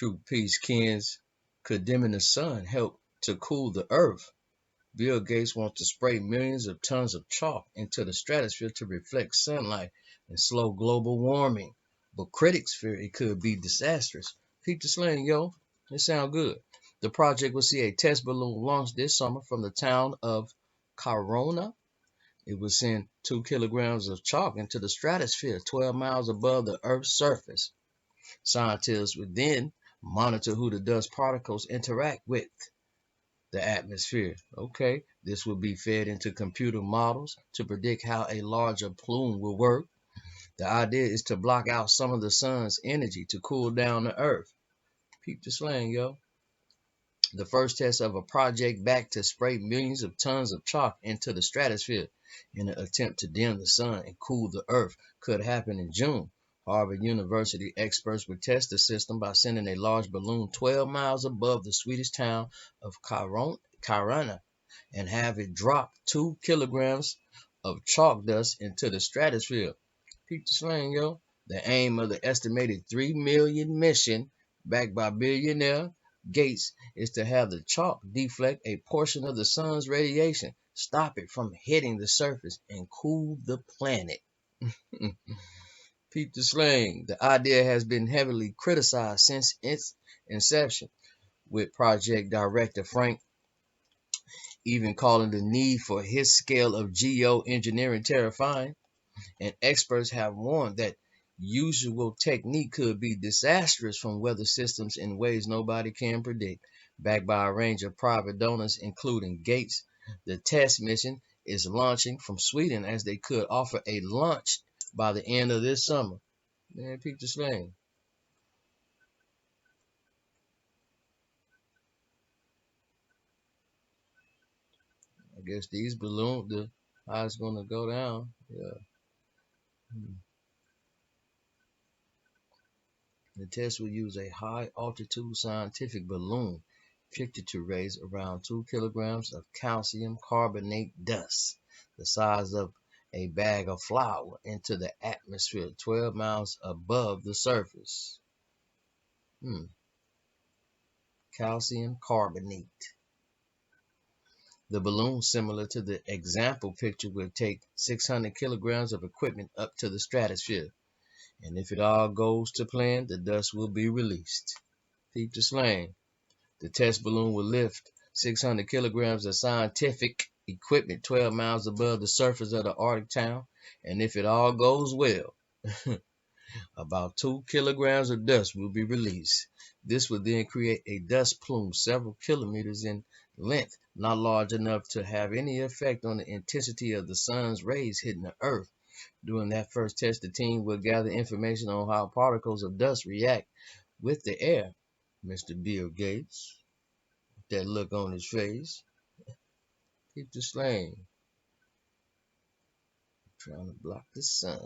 True peace, Kens. Could dimming the sun help to cool the earth? Bill Gates wants to spray millions of tons of chalk into the stratosphere to reflect sunlight and slow global warming. But critics fear it could be disastrous. Peep the slang, yo. It sound good. The project will see a test balloon launched this summer from the town of Corona. It will send 2 kilograms of chalk into the stratosphere, 12 miles above the Earth's surface. Scientists would then monitor who the dust particles interact with the atmosphere. Okay, this will be fed into computer models to predict how a larger plume will work. The idea is to block out some of the sun's energy to cool down the earth. Peep the slang, yo. The first test of a project backed to spray millions of tons of chalk into the stratosphere in an attempt to dim the sun and cool the earth could happen in June. Harvard University experts would test the system by sending a large balloon 12 miles above the Swedish town of Kiruna and have it drop 2 kilograms of chalk dust into the stratosphere. Peep the slang, yo. The aim of the estimated 3 million mission backed by billionaire Gates is to have the chalk deflect a portion of the sun's radiation, stop it from hitting the surface, and cool the planet. Peep the slang. The idea has been heavily criticized since its inception, with project director Frank even calling the need for his scale of geoengineering terrifying. And experts have warned that usual technique could be disastrous from weather systems in ways nobody can predict. Backed by a range of private donors, including Gates, the test mission is launching from Sweden as they could offer a launch by the end of this summer. Man, peep the slang. I guess these balloons, how it's gonna go down. Yeah. The test will use a high-altitude scientific balloon fitted to raise around 2 kilograms of calcium carbonate dust, the size of a bag of flour, into the atmosphere 12 miles above the surface. Calcium carbonate. The balloon, similar to the example picture, will take 600 kilograms of equipment up to the stratosphere. And if it all goes to plan, the dust will be released. Peep the slang. The test balloon will lift 600 kilograms of scientific equipment 12 miles above the surface of the Arctic town. And if it all goes well, about 2 kilograms of dust will be released. This will then create a dust plume several kilometers in length, not large enough to have any effect on the intensity of the sun's rays hitting the earth. During that first test, the team will gather information on how particles of dust react with the air. Mr. Bill Gates, that look on his face. Keep the slang. Trying to block the sun.